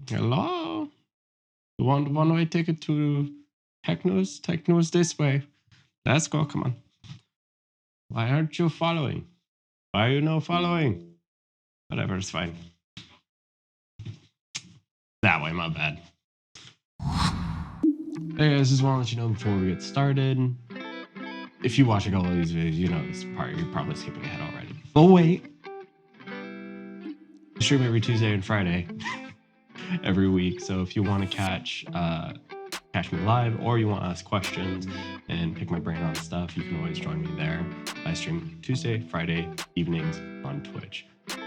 Hello? You want one-way ticket to Techno's? Techno's this way. Let's go, come on. Why aren't you following? Why are you not following? Whatever, it's fine. That way, my bad. Hey guys, just want to let you know before we get started. If you watch a couple of these videos, you know this part, you're probably skipping ahead already. But wait. I stream every Tuesday and Friday every week. So if you want to catch me live, or you want to ask questions and pick my brain on stuff, you can always join me there. I stream Tuesday, Friday evenings on Twitch.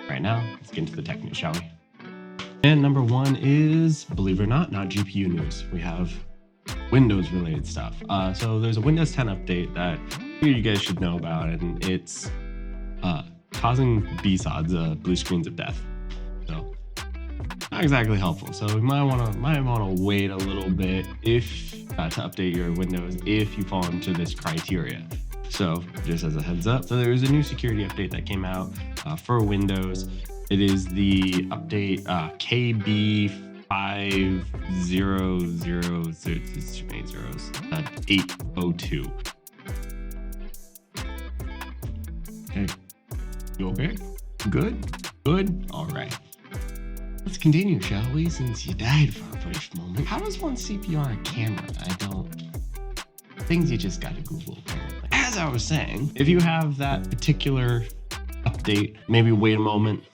Right now, let's get into the tech news, shall we? And number one is, believe it or not GPU news. We have Windows related stuff. So there's a Windows 10 update that you guys should know about, and it's causing BSODs, blue screens of death. So not exactly helpful. So you might want to wait a little bit if to update your Windows if you fall into this criteria. So just as a heads up, so there's a new security update that came out for Windows. It is the update KB500802. Okay, you okay? Good. All right. Let's continue, shall we? Since you died for a brief moment. How does one CPU on a camera? Things you just gotta Google, apparently. As I was saying, if you have that particular update, maybe wait a moment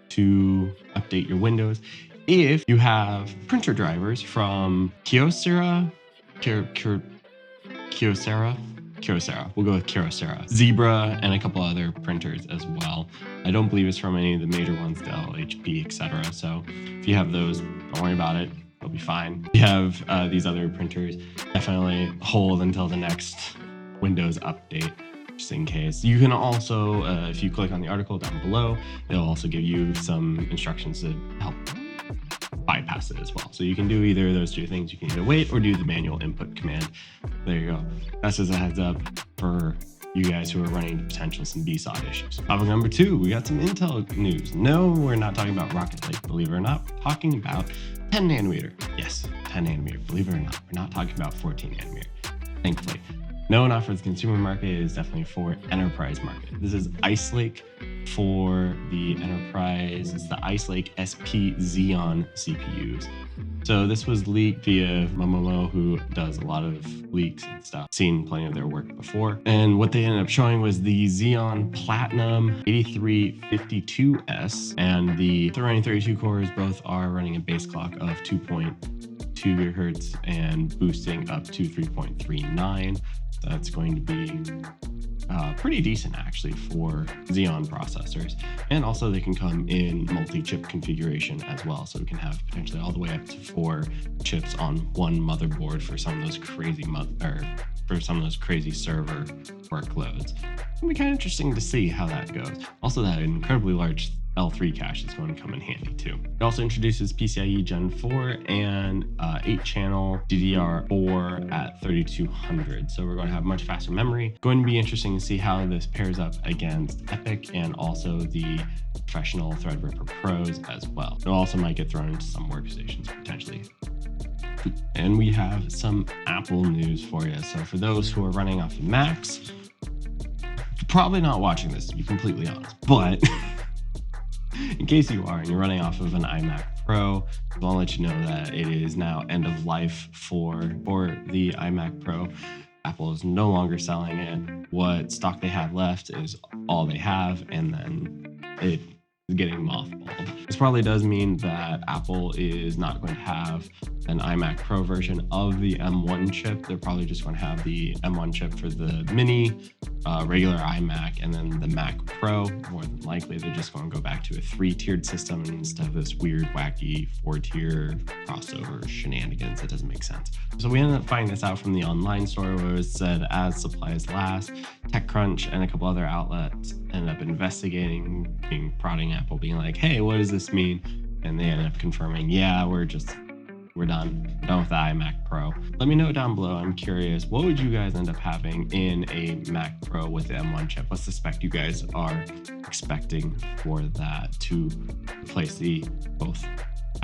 to update your Windows. If you have printer drivers from Kyocera, we'll go with Kyocera, Zebra, and a couple other printers as well. I don't believe it's from any of the major ones, Dell, HP, etc. So if you have those, don't worry about it. It'll be fine. If you have these other printers, definitely hold until the next Windows update, just in case. You can also, if you click on the article down below, it'll also give you some instructions to help bypass it as well. So you can do either of those two things. You can either wait or do the manual input command. There you go. That's just a heads up for you guys who are running into potential some BSOD issues. Topic number two, we got some Intel news. No, we're not talking about Rocket Lake, believe it or not. We're talking about 10 nanometer. Yes, 10 nanometer, believe it or not. We're not talking about 14 nanometer, thankfully. No, not for the consumer market. It is definitely for enterprise market. This is Ice Lake for the enterprise. It's the Ice Lake SP Xeon CPUs. So this was leaked via Momomo, who does a lot of leaks and stuff. Seen plenty of their work before. And what they ended up showing was the Xeon Platinum 8352S, and the running 32 cores. Both are running a base clock of 2.2 gigahertz and boosting up to 3.39. That's going to be pretty decent actually for Xeon processors. And also they can come in multi-chip configuration as well. So we can have potentially all the way up to 4 chips on one motherboard for some of those crazy server workloads. It'll be kind of interesting to see how that goes. Also, that incredibly large L3 cache is going to come in handy too. It also introduces PCIe Gen 4 and 8-channel DDR4 at 3200. So we're going to have much faster memory. Going to be interesting to see how this pairs up against Epic and also the professional Threadripper Pros as well. It also might get thrown into some workstations potentially. And we have some Apple news for you. So for those who are running off of Macs, you're probably not watching this, to be completely honest, but in case you are and you're running off of an iMac Pro, I'll let you know that it is now end of life for the iMac Pro. Apple is no longer selling it. What stock they have left is all they have, and then it is getting mothballed. This probably does mean that Apple is not going to have an iMac Pro version of the M1 chip. They're probably just going to have the M1 chip for the mini, regular iMac, and then the Mac Pro. More than likely, they're just going to go back to a 3-tiered system instead of this weird, wacky 4-tier crossover shenanigans. That doesn't make sense. So we ended up finding this out from the online store, where it said, as supplies last, TechCrunch and a couple other outlets ended up investigating, prodding Apple, being like, hey, what does this mean? And they ended up confirming, yeah, we're done with the iMac Pro. Let me know down below. I'm curious, what would you guys end up having in a Mac Pro with the M1 chip? What's the spec you guys are expecting for that to replace the both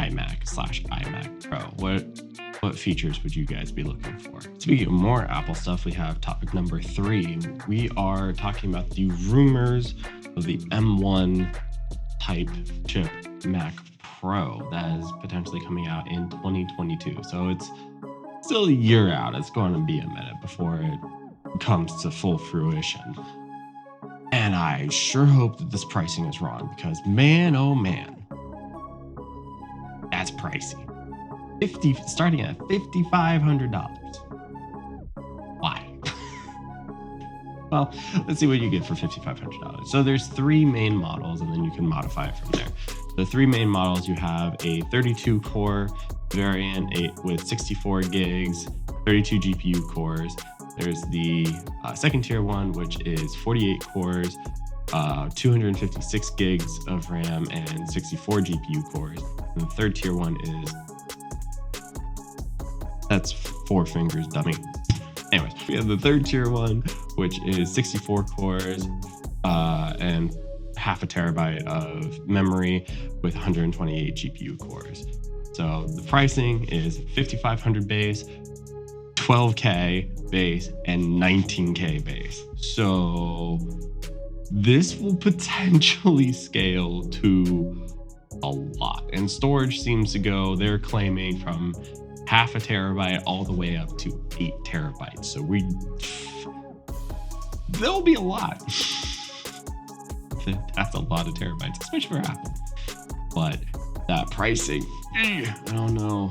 iMac/iMac Pro. What features would you guys be looking for? Speaking of more Apple stuff, we have topic number 3. We are talking about the rumors of the M1 type chip Mac Pro that is potentially coming out in 2022. So it's still a year out. It's going to be a minute before it comes to full fruition. And I sure hope that this pricing is wrong, because man, oh man, that's pricey. Starting at $5,500. Why? Well, let's see what you get for $5,500. So there's 3 main models, and then you can modify it from there. The 3 main models, you have a 32 core variant with 64 gigs, 32 GPU cores. There's the second tier one, which is 48 cores, 256 gigs of RAM, and 64 GPU cores. And the third tier one is, that's 4 fingers, dummy. Anyways, we have the third tier one, which is 64 cores and half a terabyte of memory with 128 GPU cores. So the pricing is $5,500 base, $12K base, and $19K base. So this will potentially scale to a lot. And storage seems to go, they're claiming, from half a terabyte all the way up to 8 terabytes. So there'll be a lot. That's a lot of terabytes, especially for Apple. But that pricing, I don't know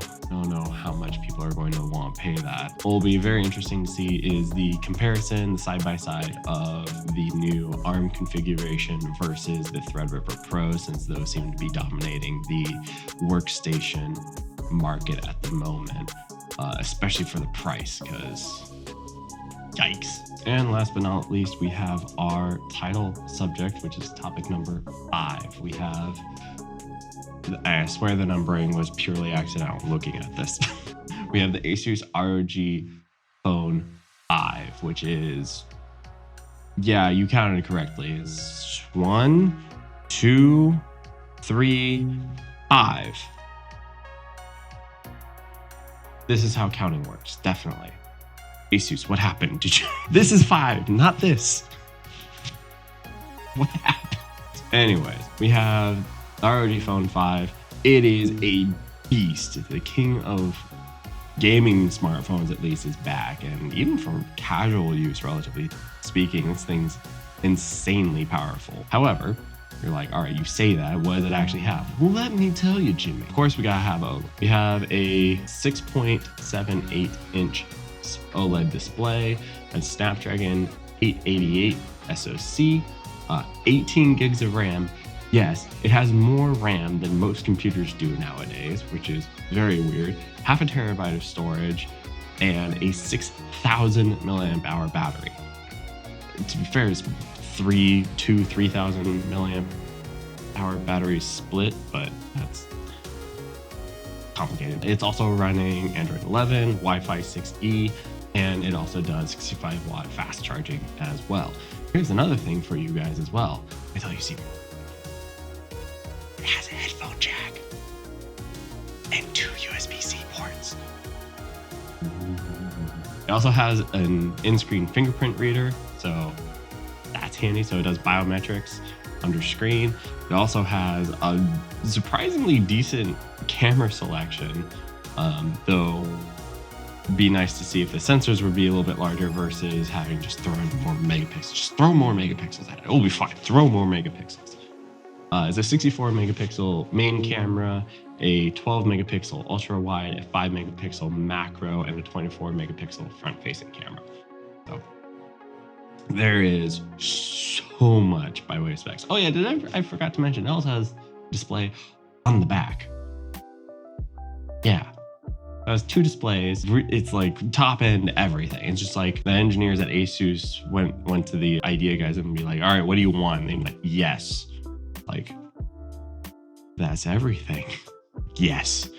how much people are going to want to pay that. What will be very interesting to see is the comparison, side by side, of the new ARM configuration versus the Threadripper Pro, since those seem to be dominating the workstation market at the moment, especially for the price, because yikes. And last but not least, we have our title subject, which is topic number 5. We have, I swear the numbering was purely accidental looking at this. We have the Asus ROG Phone 5, which is, yeah, you counted it correctly. It's 1, 2, 3, 5. This is how counting works, definitely. Asus, what happened? This is 5, not this. What happened? Anyways, we have the ROG Phone 5. It is a beast. The king of gaming smartphones, at least, is back. And even for casual use, relatively speaking, this thing's insanely powerful. However, you're like, all right, you say that, what does it actually have? Well, let me tell you, Jimmy. Of course, we gotta have OLED. We have a 6.78 inch OLED display, a Snapdragon 888 SoC, 18 gigs of RAM. Yes, it has more RAM than most computers do nowadays, which is very weird. Half a terabyte of storage, and a 6,000 milliamp hour battery. To be fair, it's 3,000 milliamp hour battery split, but that's complicated. It's also running Android 11, Wi-Fi 6E, and it also does 65 watt fast charging as well. Here's another thing for you guys as well. I thought you see, it has a headphone jack and 2 USB-C ports. It also has an in-screen fingerprint reader, so that's handy. So it does biometrics under screen. It also has a surprisingly decent camera selection, though it'd be nice to see if the sensors would be a little bit larger versus having just thrown more megapixels. Just throw more megapixels at it. It'll be fine. Throw more megapixels. It's a 64 megapixel main camera, a 12 megapixel ultra wide, a 5 megapixel macro, and a 24 megapixel front facing camera. So there is so much by way of specs. Oh yeah, I forgot to mention, it also has display on the back. Yeah, it has 2 displays. It's like top end everything. It's just like the engineers at Asus went to the idea guys and be like, all right, what do you want? And they were like, yes. Like, that's everything. Yes,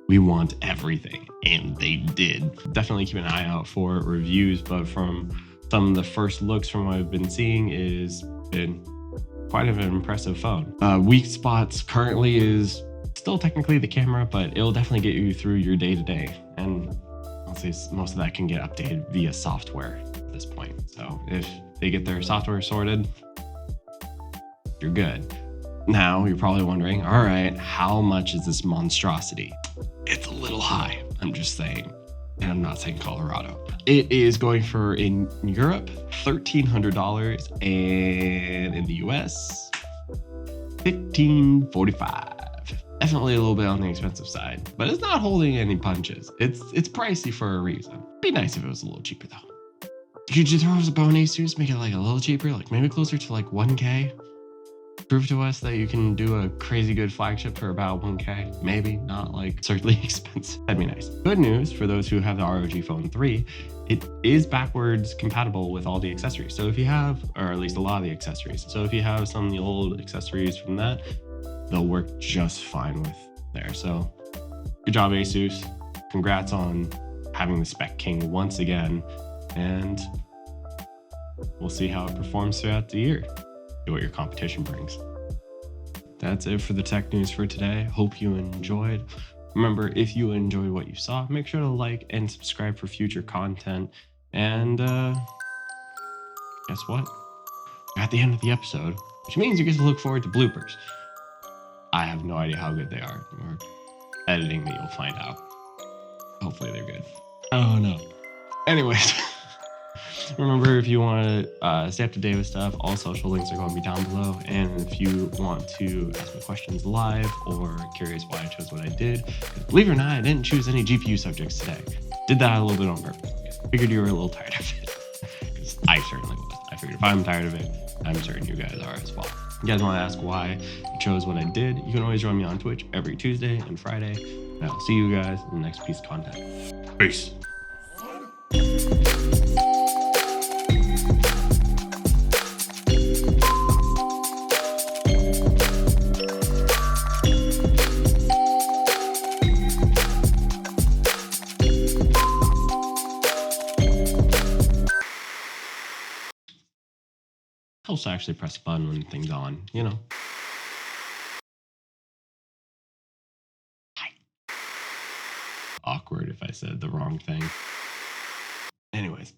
we want everything. And they did. Definitely keep an eye out for reviews, but from some of the first looks from what I've been seeing is been quite of an impressive phone. Weak spots currently is Still technically the camera, but it'll definitely get you through your day to day. And I'll say most of that can get updated via software at this point. So if they get their software sorted, you're good. Now you're probably wondering, all right, how much is this monstrosity? It's a little high, I'm just saying. And I'm not saying Colorado. It is going for, in Europe, $1,300, and in the US, $1,545. Definitely a little bit on the expensive side, but it's not holding any punches. It's pricey for a reason. Be nice if it was a little cheaper though. Could you throw us a bone Asus, make it like a little cheaper, like maybe closer to like 1K? Prove to us that you can do a crazy good flagship for about 1K. Maybe not like absurdly expensive. That'd be nice. Good news for those who have the ROG Phone 3, it is backwards compatible with all the accessories. So if you have, or at least a lot of the accessories. So if you have some of the old accessories from that, they'll work just fine with there. So good job, Asus. Congrats on having the Spec King once again. And we'll see how it performs throughout the year. See what your competition brings. That's it for the tech news for today. Hope you enjoyed. Remember, if you enjoyed what you saw, make sure to like and subscribe for future content. And guess what? We're at the end of the episode, which means you get to look forward to bloopers. I have no idea how good they are. Or editing that you'll find out. Hopefully they're good. Oh no. Anyways. Remember, if you want to stay up to date with stuff, all social links are going to be down below. And if you want to ask me questions live or curious why I chose what I did, believe it or not, I didn't choose any GPU subjects today. Did that a little bit on purpose. Figured you were a little tired of it. Because I certainly was. I figured if I'm tired of it, I'm certain you guys are as well. If you guys want to ask why I chose what I did, you can always join me on Twitch every Tuesday and Friday. And I'll see you guys in the next piece of content. Peace. Helps to actually press a button when thing's on, you know. Awkward if I said the wrong thing. Anyways.